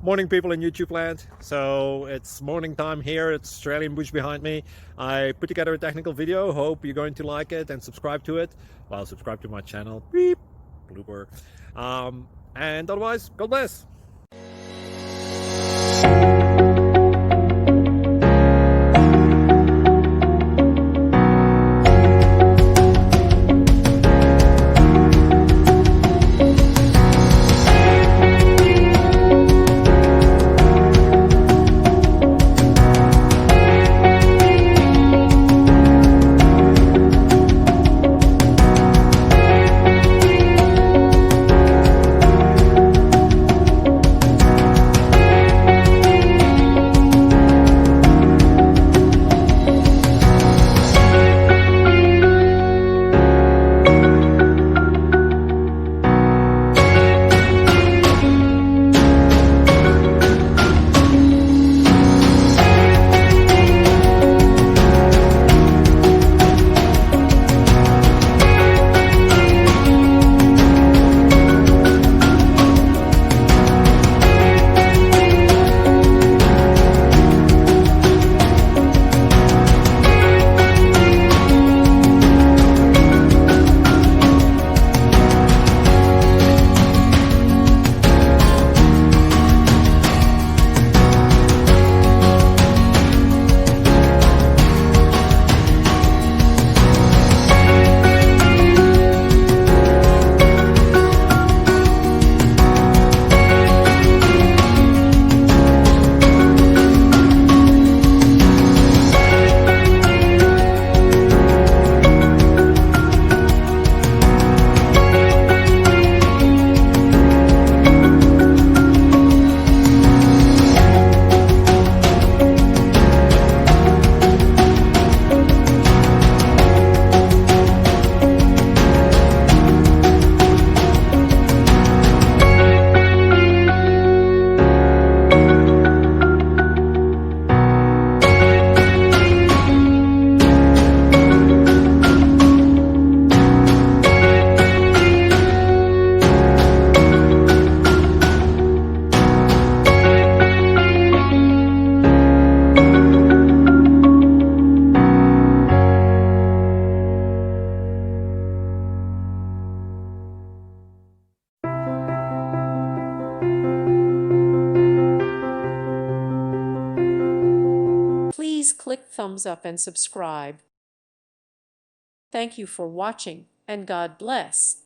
Morning, people in YouTube land. So it's morning time here. It's Australian bush behind me. I put together a technical video. Hope you're going to like it and subscribe to it. Well, subscribe to my channel. Beep, blooper. And otherwise, God bless. Please click thumbs up and subscribe. Thank you for watching, and God bless.